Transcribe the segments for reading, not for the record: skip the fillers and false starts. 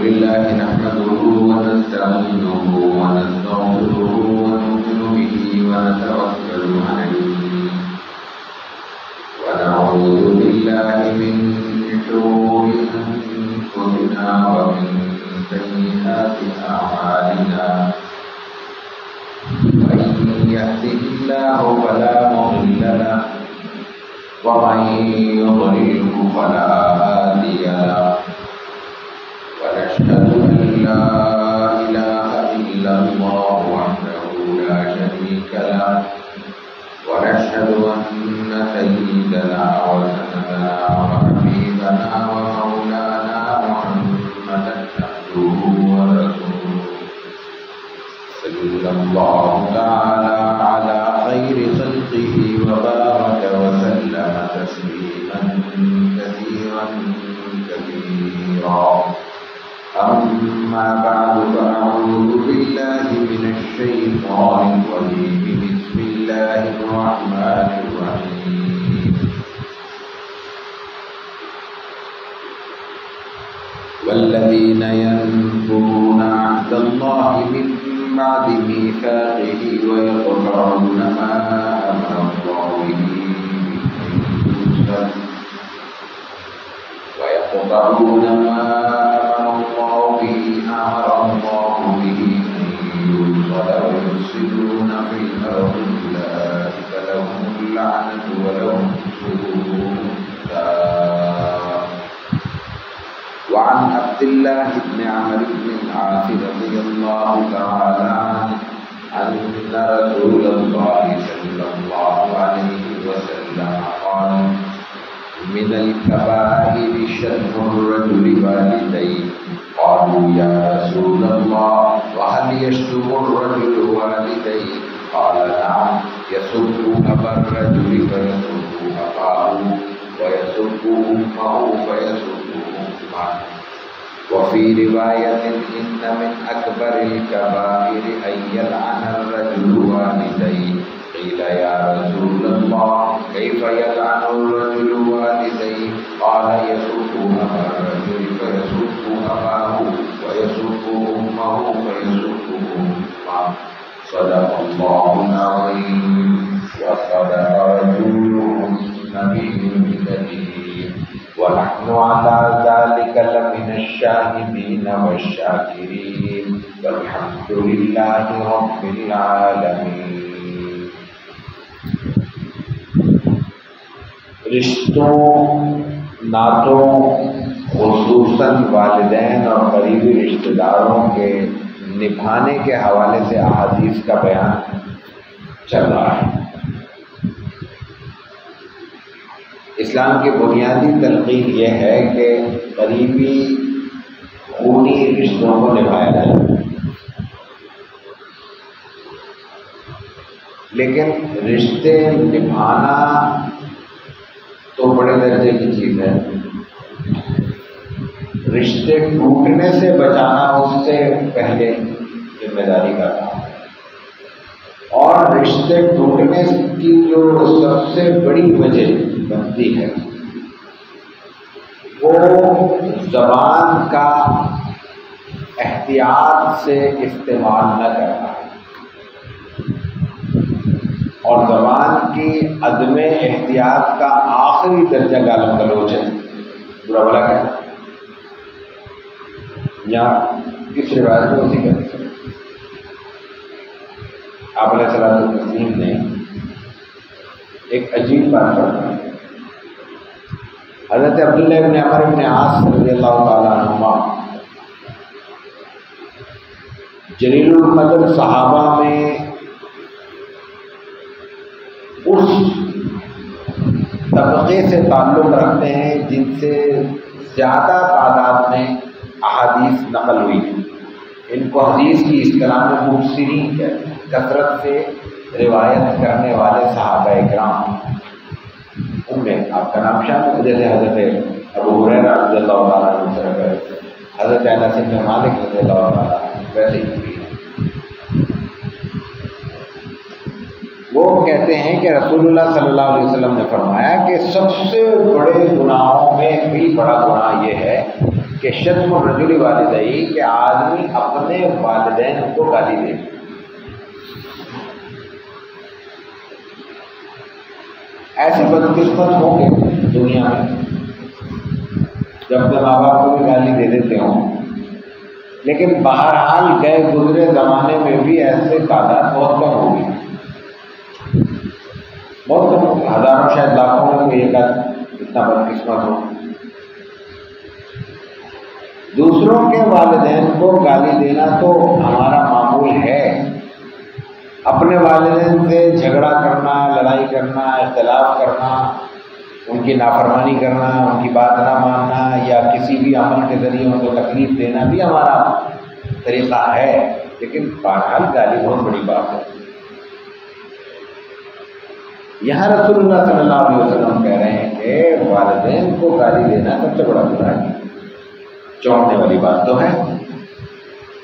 لله نحمده ونستعينه ونستغفره ونؤمن به ونتوكل عليه ونعوذ بالله من شرور أنفسنا ومن سيئات أعمالنا من يهده الله فلا مضل له ومن يضلله فلا هادي له ونشهد أن لا إله إلا الله وحده لا شريك له ونشهد أن سيدنا وسندنا وحبيبنا ومولانا محمدا عبده ورسوله صلى الله تعالى على خير خلقه وبارك وسلم تسليما كثيرا كثيرا أما بعد فأعوذ بالله من الشيطان الرجيم بسم الله الرحمن الرحيم والذين ينقضون عهد الله من بعد ميثاقه ويقطعون ما أمر الله به ويقطعون ما أمر الله به أن يوصل ويفسدون في الأرض أولئك لهم اللعنة ولهم سوء الدار. وعن عبد الله بن عمرو بن العاص رضي الله تعالى عنه أن رسول الله صلى الله عليه وسلم قال: من الكبائر شتم الرجل والديه. قالوا: يا رسول الله وهل يشتم الرجل والديه؟ قال: نعم، يسب أبا الرجل فيسب أباه ويسب أمه فيسب أمه. وفي رواية: إن من أكبر الكبائر أن يلعن الرجل والديه. قيل: يا رسول الله كيف يلعن الرجل والديه؟ قال: يسب أبا الرجل فيسب أباه ويسب أمه فيسب أمه. صدق الله العظيم وصدق رسوله النبي الكريم ونحن على ذلك لمن الشاهدين والشاكرين والحمد لله رب العالمين. رشتوں، نعتوں، خصوصاً والدین اور قریبی رشتہ داروں کے نبھانے کے حوالے سے احادیث کا بیان چل رہا ہے۔ اسلام کی بنیادی تلقین یہ ہے کہ قریبی خونی رشتوں کو نبھایا جائے، لیکن رشتے نبھانا تو بڑے درجے کی چیز ہے، رشتے ٹوٹنے سے بچانا اس سے پہلے ذمہ داری کا کام ہے۔ اور رشتے ٹوٹنے کی جو سب سے بڑی وجہ بنتی ہے وہ زبان کا احتیاط سے استعمال نہ کرنا ہے، اور زبان کی عدم احتیاط کا آخری درجہ گالا گلوچ ہے، برا بھلا کہنا، یا کس روایت میں اسی کا آپ علیہ الصلوۃ والتسلیم نے ایک عجیب بات فرمائی۔ حضرت عبداللہ بن عمرو بن عاص رضی اللہ تعالیٰ عنہما جلیل القدر صحابہ میں اس طبقے سے تعلق رکھتے ہیں جن سے زیادہ تعداد میں احادیث نقل ہوئی ہے۔ ان کو حدیث کی اصطلاح میں مبصرین کہتے ہیں، کثرت سے روایت کرنے والے صحابہ اکرام۔ ان میں آپ کا نام شامل، جیسے حضرت ابو ہریرہ رضی اللہ تعالیٰ عنہ سے روایت، حضرت انس بن مالک رضی اللہ تعالیٰ عنہ، ویسے ہی بھی ہے۔ وہ کہتے ہیں کہ رسول اللہ صلی اللہ علیہ وسلم نے فرمایا کہ سب سے بڑے گناہوں میں بھی بڑا گناہ یہ ہے کہ شتم الرجل والدیہ کہ آدمی اپنے والدین کو گالی دے. ایسے بدقسمت ہوں گے دنیا میں جب اپنے ماں باپ کو بھی گالی دے دیتے ہوں، لیکن بہرحال گئے گزرے زمانے میں بھی ایسے تعداد بہت کم ہوگی، بہت کم ہوگی. ہزاروں شاید لاکھوں میں کوئی ایک اتنا بدقسمت ہو. دوسروں کے والدین کو گالی دینا تو ہمارا معمول ہے. اپنے والدین سے جھگڑا کرنا، لڑائی کرنا، اختلاف کرنا، ان کی نافرمانی کرنا، ان کی بات نہ ماننا یا کسی بھی عمل کے ذریعے ان کو تکلیف دینا بھی ہمارا طریقہ ہے. لیکن بہرحال گالی بہت بڑی بات ہے. یہاں رسول اللہ صلی اللہ علیہ وسلم کہہ رہے ہیں کہ والدین کو گالی دینا سب سے بڑا گناہ ہے. چونکنے والی بات تو ہے.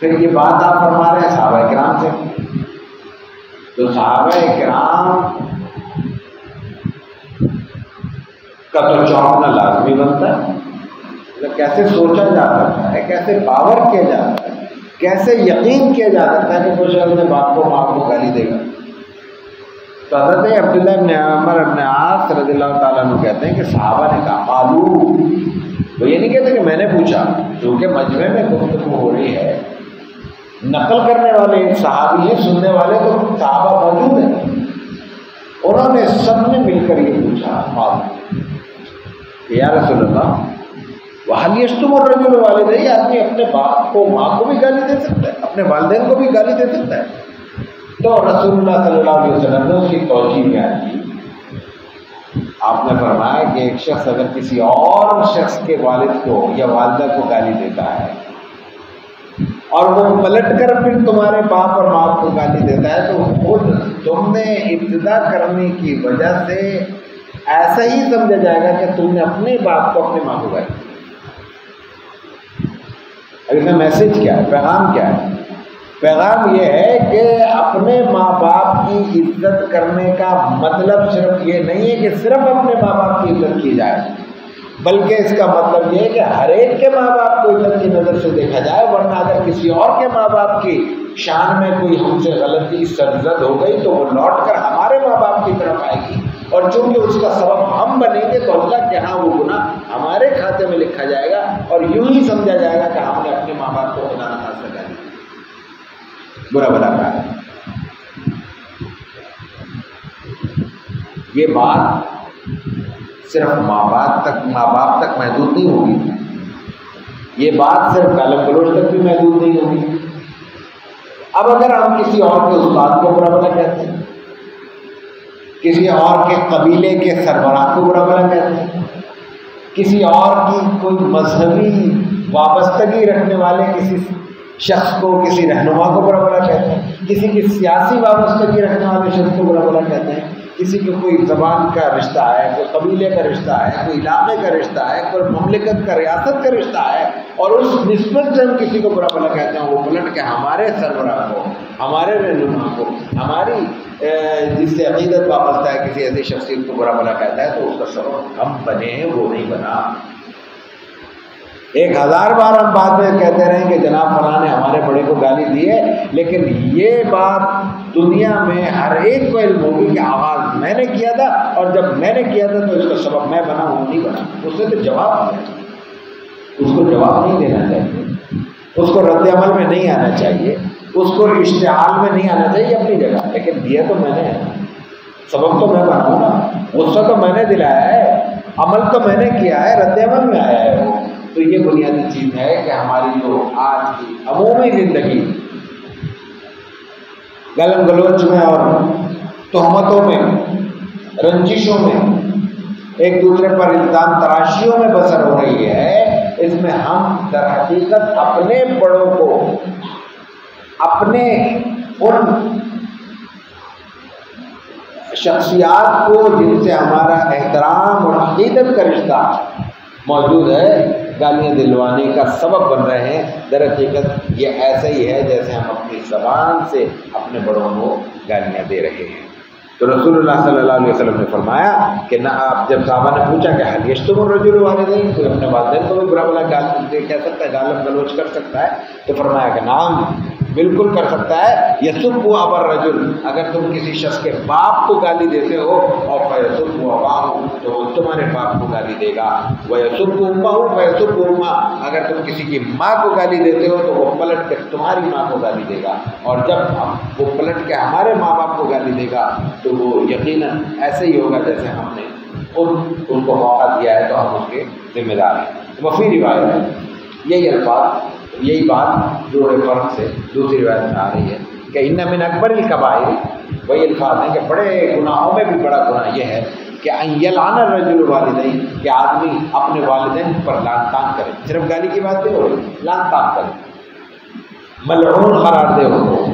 پھر یہ بات آپ فرما رہے ہیں صحابہ کرام سے، تو صحابہ کرام کا تو چونکنا لازمی بنتا ہے. کیسے سوچا جا سکتا ہے، کیسے باور کیا جا سکتا ہے، کیسے یقین کیا جا سکتا ہے کہ کوئی شخص اپنے باپ کو ماں کو گالی دے گا. تو حضرت عبداللہ ابن عمر ابن عاص رضی اللہ تعالیٰ عنہ کہتے ہیں کہ صحابہ نے کہا قالو، وہ یہ نہیں کہتے کہ میں نے پوچھا، کیونکہ مجمع میں گفتگو ہو رہی ہے، نقل کرنے والے صحابی ہیں، سننے والے تو صحابہ موجود ہیں. انہوں نے سب نے مل کر یہ پوچھا قالو کہ یا رسول اللہ وَهَلْ يَشْتُمُ الرَّجُلُ وَالِدَيْهِ، آدمی اپنے باپ کو ماں کو بھی گالی دے سکتا ہے، اپنے والدین کو بھی گالی دے سکتا ہے. تو رسول اللہ صلی اللہ علیہ وسلم نے اس کی توجیہ بیان کی. آپ نے فرمایا کہ ایک شخص اگر کسی اور شخص کے والد کو یا والدہ کو گالی دیتا ہے اور وہ پلٹ کر پھر تمہارے باپ اور ماں کو گالی دیتا ہے تو خود تم نے ابتدا کرنے کی وجہ سے ایسا ہی سمجھا جائے گا کہ تم نے اپنے باپ کو اپنے ماں کو گالی. اب اس میں میسج کیا ہے، پیغام کیا ہے؟ پیغام یہ ہے کہ اپنے ماں باپ کی عزت کرنے کا مطلب صرف یہ نہیں ہے کہ صرف اپنے ماں باپ کی عزت کی جائے، بلکہ اس کا مطلب یہ ہے کہ ہر ایک کے ماں باپ کو عزت کی نظر سے دیکھا جائے. ورنہ اگر کسی اور کے ماں باپ کی شان میں کوئی ہم سے غلطی سرزد ہو گئی تو وہ لوٹ کر ہمارے ماں باپ کی طرف آئے گی، اور چونکہ اس کا سبب ہم بنیں گے تو اللہ کے ہاں وہ گناہ ہمارے کھاتے میں لکھا جائے گا، اور یوں ہی سمجھا جائے گا کہ ہم نے اپنے ماں باپ کو خدا نہ خاص لگا دیا، برا بلا کہا. یہ بات صرف ماں باپ تک محدود نہیں ہوگی، یہ بات صرف گالم گلوچ تک بھی محدود نہیں ہوگی. اب اگر ہم کسی اور کے استاد کو برا بلا کہتے ہیں، کسی اور کے قبیلے کے سربراہ کو برا بلا کہتے ہیں، کسی اور کی کوئی مذہبی وابستگی رکھنے والے کسی شخص کو، کسی رہنما کو برا بلا کہتے ہیں، کسی کی سیاسی وابستگی رکھنے والے شخص کو برا بلا کہتے ہیں، کسی کو کوئی زبان کا رشتہ ہے، کوئی قبیلے کا رشتہ ہے، کوئی علاقے کا رشتہ ہے، کوئی مملکت کا ریاست کا رشتہ ہے، اور اس نسبت سے ہم کسی کو برا بلا کہتے ہیں، وہ پلٹ کے ہمارے سربراہ کو، ہمارے رہنما کو، ہماری جس سے عقیدت وابستہ ہے کسی ایسی شخصیت کو برا بلا کہتا ہے، تو اس کا سبب ہم بنے ہیں، وہ نہیں بنا. 1000 بار ہم بعد میں کہتے رہیں کہ جناب فلاں نے ہمارے بڑے کو گالی دی ہے، لیکن یہ بات دنیا میں ہر ایک کو علم ہوگی کہ آغاز میں نے کیا تھا، اور جب میں نے کیا تھا تو اس کا سبب میں بنا ہوں، نہیں بنا. اس سے تو جواب دیا، اس کو جواب نہیں دینا چاہیے، اس کو رد عمل میں نہیں آنا چاہیے، اس کو اشتعال میں نہیں آنا چاہیے اپنی جگہ. لیکن دیا تو میں نے ہے، سبب تو میں بنا ہوں نا، غصہ تو میں نے دلایا ہے، عمل تو میں نے کیا ہے، رد عمل میں آیا ہے وہ. تو یہ بنیادی چیز ہے کہ ہماری جو آج کی عمومی زندگی گالم گلوچ میں اور تہمتوں میں، رنجشوں میں، ایک دوسرے پر الزام تراشیوں میں بسر ہو رہی ہے، اس میں ہم در حقیقت اپنے بڑوں کو، اپنے ان شخصیات کو جن سے ہمارا احترام اور عقیدت کا رشتہ موجود ہے، گالیاں دلوانے کا سبب بن رہے ہیں. در حقیقت یہ ایسا ہی ہے جیسے ہم اپنی زبان سے اپنے بڑوں کو گالیاں دے رہے ہیں. تو رسول اللہ صلی اللہ علیہ وسلم نے فرمایا کہ نہ آپ جب صحابہ نے پوچھا کہ حل یشتم الرجل والدین، کوئی اپنے والدین کو بھی برا بلا کہہ سکتا ہے، گالم گلوچ کر سکتا ہے؟ تو فرمایا کہ نعم بالکل کر سکتا ہے. یسب ابا الرجل، اگر تم کسی شخص کے باپ کو گالی دیتے ہو اور فیسب اباہ، تو وہ تمہارے باپ کو گالی دے گا. ویسب امہ فیسب امہ، اگر تم کسی کی ماں کو گالی دیتے ہو تو وہ پلٹ کر تمہاری ماں کو گالی دے گا. اور جب وہ پلٹ کے ہمارے ماں باپ کو گالی دے گا تو وہ یقیناً ایسے ہی ہوگا جیسے ہم نے ان کو موقع دیا ہے تو ہم اس کے ذمہ دار ہیں. وفی روایت ہے یہی الفاظ، یہی بات جوڑے فرق سے دوسری روایت میں آ رہی ہے کہ ان من اکبر الکبائر، وہی الفاظ ہیں کہ بڑے گناہوں میں بھی بڑا گناہ یہ ہے کہ ان یلعن الرجل والدین، کہ آدمی اپنے والدین پر لعن طعن کرے. صرف گالی کی بات نہیں ہو رہی، لعن طعن کرے، ملعون قرار دے ہو.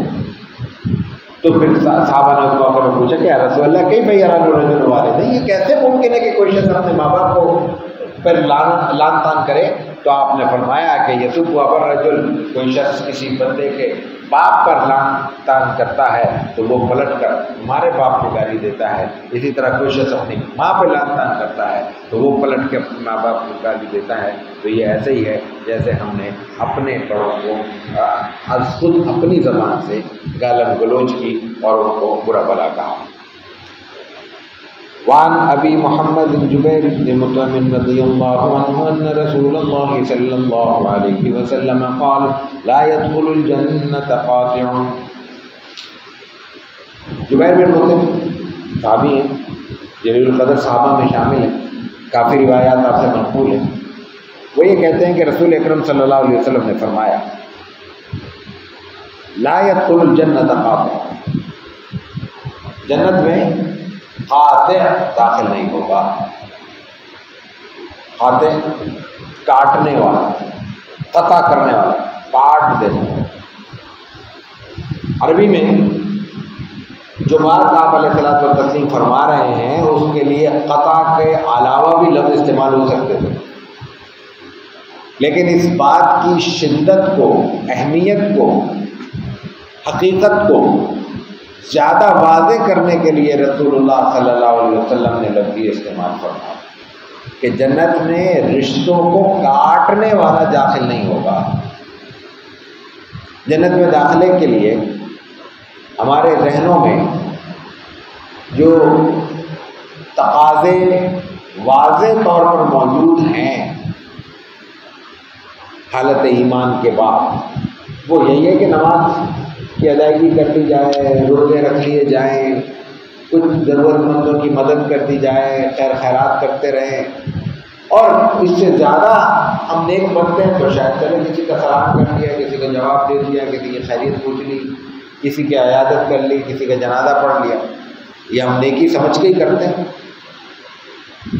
تو پھر صحابہ نے اس موقع میں پوچھا کہ یا رسول اللہ کیف یلعن الرجل والدین، یہ کیسے ممکن ہے کہ کوئی شخص اپنے ماں باپ کو پر لعن طعن کرے؟ تو آپ نے فرمایا کہ یسب ابا الرجل، کوئی شخص کسی بندے کے باپ پر لعن طعن کرتا ہے تو وہ پلٹ کر ہمارے باپ کو گالی دیتا ہے. اسی طرح کوئی شخص اپنی ماں پہ لعن طعن کرتا ہے تو وہ پلٹ کے اپنے ماں باپ کو گالی دیتا ہے. تو یہ ایسے ہی ہے جیسے ہم نے اپنے بڑوں کو از خود اپنی زبان سے گالم گلوچ کی اور ان کو برا بلا کہا. وعن ابی محمد جبیر بن مطعم رضی اللہ عنہ ان رسول اللہ صلی اللہ علیہ وسلم قال لا يدخل الجنة قاطع. جبیر بن مطعم صحابی ہیں، جلیل القدر صحابہ میں شامل ہیں، کافی روایات آپ سے منقول ہیں. وہ یہ کہتے ہیں کہ رسول اکرم صلی اللہ علیہ وسلم نے فرمایا لا يدخل الجنة قاطع، جنت میں قاطع داخل نہیں ہوگا. قاطع کاٹنے والا، قطع کرنے والا، کاٹ دینے والا. عربی میں جو بات آپ علیہ الصلوۃ والتسلیم فرما رہے ہیں اس کے لیے قطع کے علاوہ بھی لفظ استعمال ہو سکتے تھے، لیکن اس بات کی شدت کو، اہمیت کو، حقیقت کو زیادہ واضح کرنے کے لیے رسول اللہ صلی اللہ علیہ وسلم نے لفظ استعمال فرمایا کہ جنت میں رشتوں کو کاٹنے والا داخل نہیں ہوگا. جنت میں داخلے کے لیے ہمارے ذہنوں میں جو تقاضے واضح طور پر موجود ہیں حالت ایمان کے بعد، وہ یہی ہے کہ نماز کی ادائیگی کر لی جائے، روزے رکھ لیے جائیں، کچھ ضرورت مندوں کی مدد کر دی جائے، خیر خیرات کرتے رہیں. اور اس سے زیادہ ہم نیک بنتے ہیں تو شاید چلے کسی کا سلام کر دیا، کسی کا جواب دے دیا، کسی کی خیریت پوچھ لی، کسی کی عیادت کر لی، کسی کا جنازہ پڑھ لیا، یہ ہم نیکی سمجھ کے ہی کرتے ہیں.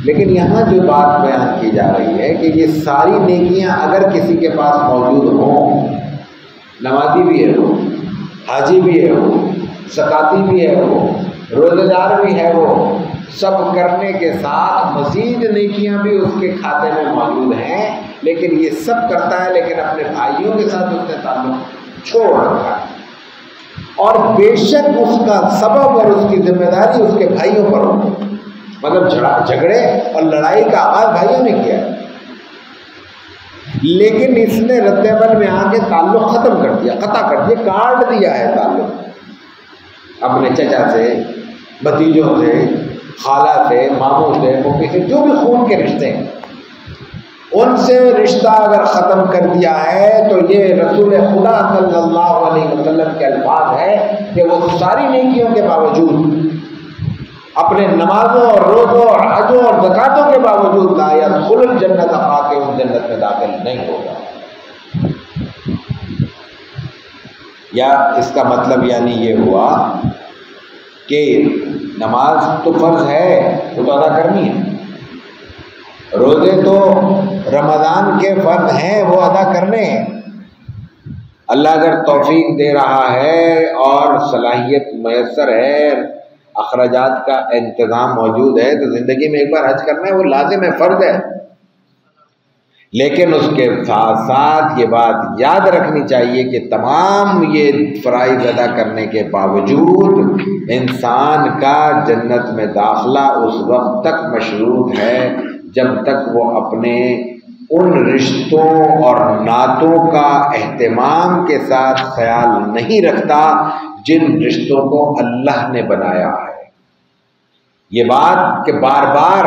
لیکن یہاں جو بات بیان کی جا رہی ہے کہ یہ ساری نیکیاں اگر کسی کے پاس موجود ہوں، نمازی بھی ہے وہ، حاجی بھی ہے وہ، زکاتی بھی ہے وہ، روزہ دار بھی ہے وہ، سب کرنے کے ساتھ مزید نیکیاں بھی اس کے کھاتے میں موجود ہیں، لیکن یہ سب کرتا ہے لیکن اپنے بھائیوں کے ساتھ اس نے تعلق چھوڑ رکھا ہے. اور بے شک اس کا سبب اور اس کی ذمہ داری اس کے بھائیوں پر ہو، مطلب جھگڑے اور لڑائی کا آغاز بھائیوں نے کیا ہے، لیکن اس نے رد عمل میں آ کے تعلق ختم کر دیا، قطع کر دیا، کاٹ دیا ہے تعلق اپنے چچا سے، بھتیجوں سے، خالہ سے، ماموں سے، پھوپھی سے، جو بھی خون کے رشتے ہیں ان سے رشتہ اگر ختم کر دیا ہے تو یہ رسول خدا صلی اللہ علیہ وسلم کے الفاظ ہے کہ وہ ساری نیکیوں کے باوجود، اپنے نمازوں اور روزوں اور حجوں اور زکاتوں کے باوجود لا يدخل الجنت قاطع، جنت میں داخل نہیں ہوگا. یا اس کا مطلب یعنی یہ ہوا کہ نماز تو فرض ہے، وہ تو ادا کرنی ہے، روزے تو رمضان کے فرض ہیں، وہ ادا کرنے ہیں. اللہ اگر توفیق دے رہا ہے اور صلاحیت میسر ہے، اخراجات کا انتظام موجود ہے، تو زندگی میں ایک بار حج کرنا ہے، وہ لازم ہے، فرض ہے. لیکن اس کے ساتھ ساتھ یہ بات یاد رکھنی چاہیے کہ تمام یہ فرائض ادا کرنے کے باوجود انسان کا جنت میں داخلہ اس وقت تک مشروط ہے جب تک وہ اپنے ان رشتوں اور نعتوں کا اہتمام کے ساتھ خیال نہیں رکھتا جن رشتوں کو اللہ نے بنایا ہے۔ یہ بات کہ بار بار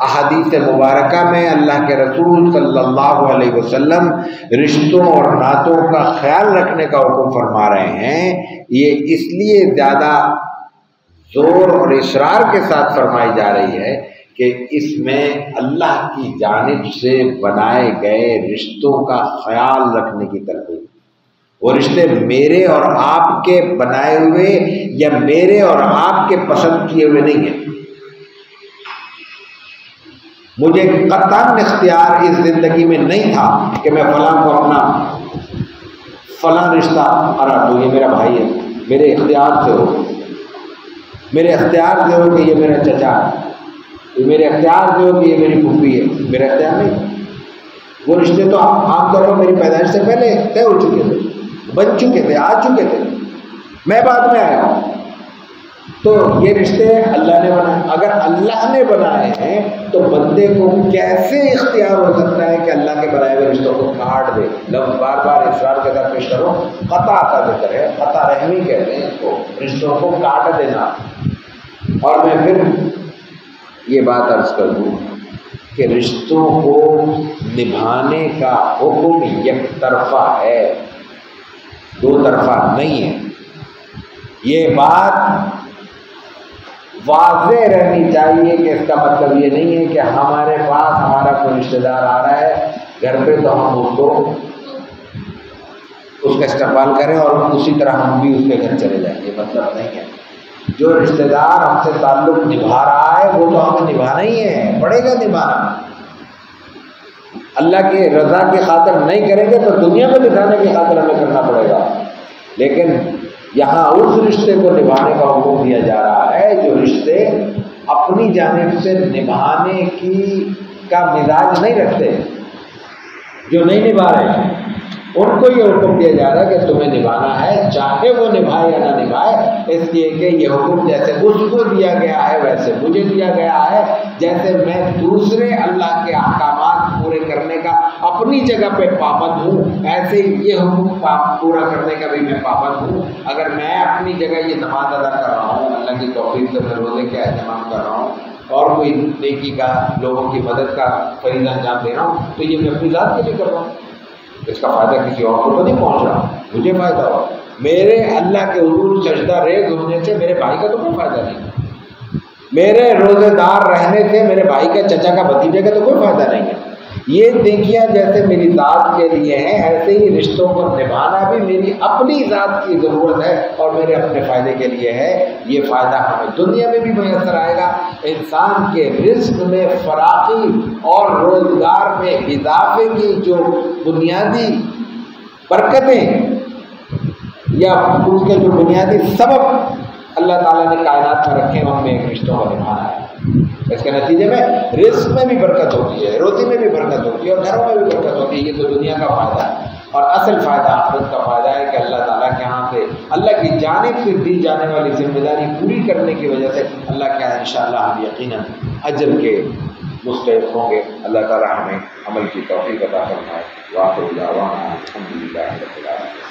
احادیث مبارکہ میں اللہ کے رسول صلی اللہ علیہ وسلم رشتوں اور نعتوں کا خیال رکھنے کا حکم فرما رہے ہیں، یہ اس لیے زیادہ زور اور اصرار کے ساتھ فرمائی جا رہی ہے کہ اس میں اللہ کی جانب سے بنائے گئے رشتوں کا خیال رکھنے کی تلقین۔ وہ رشتے میرے اور آپ کے بنائے ہوئے یا میرے اور آپ کے پسند کیے ہوئے نہیں ہیں۔ مجھے قطعاً اختیار اس زندگی میں نہیں تھا کہ میں فلاں کو اپنا فلاں رشتہ قرار دوں، یہ میرا بھائی ہے، میرے اختیار سے ہو، میرے اختیار سے ہو کہ یہ میرا چچا ہے، یہ میرے اختیار سے ہو کہ یہ میری پھوپھی ہے، میرا اختیار نہیں۔ وہ رشتے تو عام طور پر میری پیدائش سے پہلے طے ہو چکے تھے، بن چکے تھے، آ چکے تھے، میں بعد میں آیا ہوں۔ تو یہ رشتے اللہ نے بنائے، اگر اللہ نے بنائے ہیں تو بندے کو کیسے اختیار ہو سکتا ہے کہ اللہ کے بنائے ہوئے رشتوں کو کاٹ دے؟ لفظ بار بار اصرار کے ساتھ پیش کرو، قطع کا ذکر ہے، قطع رحمی کہتے ہیں اس کو، رشتوں کو کاٹ دینا۔ اور میں پھر یہ بات عرض کر دوں کہ رشتوں کو نبھانے کا حکم یک طرفہ ہے، دو طرفہ نہیں ہے۔ یہ بات واضح رہنی چاہیے کہ اس کا مطلب یہ نہیں ہے کہ ہمارے پاس ہمارا کوئی رشتہ دار آ رہا ہے گھر پہ تو ہم اس کا استقبال کریں اور اسی طرح ہم بھی اس کے گھر چلے جائیں، یہ مطلب نہیں ہے۔ جو رشتہ دار ہم سے تعلق نبھا رہا ہے وہ تو ہمیں نبھانا ہی ہے، پڑے گا نبھانا۔ اللہ کی رضا کی خاطر نہیں کریں گے تو دنیا میں دکھانے کی خاطر ہمیں کرنا پڑے گا، لیکن یہاں اس رشتے کو نبھانے کا حکم دیا جا رہا ہے جو رشتے اپنی جانب سے نبھانے کا مزاج نہیں رکھتے، جو نہیں نبھا رہے ہیں ان کو یہ حکم دیا جا رہا ہے کہ تمہیں نبھانا ہے، چاہے وہ نبھائے یا نہ نبھائے، اس لیے کہ یہ حکم جیسے اس کو دیا گیا ہے ویسے مجھے دیا گیا ہے، جیسے میں دوسرے اللہ کے احکامات پورے کرنے کا اپنی جگہ پہ پابند ہوں، ایسے ہی یہ حکم پورا کرنے کا بھی میں پابند ہوں۔ اگر میں اپنی جگہ یہ نماز ادا کر رہا ہوں، اللہ کی توفیق سے میں روزے کا اہتمام کر رہا ہوں اور کوئی نیکی کا، لوگوں کی مدد کا فریضہ انجام دے رہا ہوں، تو یہ میں اپنی ذات کے لیے کر رہا ہوں، اس کا فائدہ کسی اور کو تو نہیں پہنچ رہا، مجھے فائدہ ہوا۔ میرے اللہ کے حضور سجدہ ریز ہونے سے میرے بھائی کا تو کوئی فائدہ نہیں، میرے روزے دار رہنے سے میرے بھائی کا، چچا کا، بھتیجے کا تو کوئی فائدہ نہیں ہے۔ یہ دیکھیے جیسے میری ذات کے لیے ہیں، ایسے ہی رشتوں کو نبھانا بھی میری اپنی ذات کی ضرورت ہے اور میرے اپنے فائدے کے لیے ہے۔ یہ فائدہ ہمیں دنیا میں بھی میسر آئے گا، انسان کے رزق میں فراخی اور روزگار میں اضافے کی جو بنیادی برکتیں یا اس کے جو بنیادی سبب اللہ تعالیٰ نے کائنات میں رکھے ہیں، ان میں ایک رشتوں کو نبھانا ہے۔ اس کے نتیجے میں رزق میں بھی برکت ہوتی ہے، روزی میں بھی برکت ہوتی ہے اور گھروں میں بھی برکت ہوتی ہے۔ یہ تو دنیا کا فائدہ ہے، اور اصل فائدہ آخرت کا فائدہ ہے کہ اللہ تعالیٰ کے یہاں سے اللہ کی جانب سے دی جانے والی ذمہ داری پوری کرنے کی وجہ سے اللہ کے یہاں انشاءاللہ ہم یقیناً اجر کے مستحق ہوں گے۔ اللہ تعالیٰ ہمیں عمل کی توفیق عطا فرمائے۔ وآخر دعوانا الحمدللہ رب العالمین۔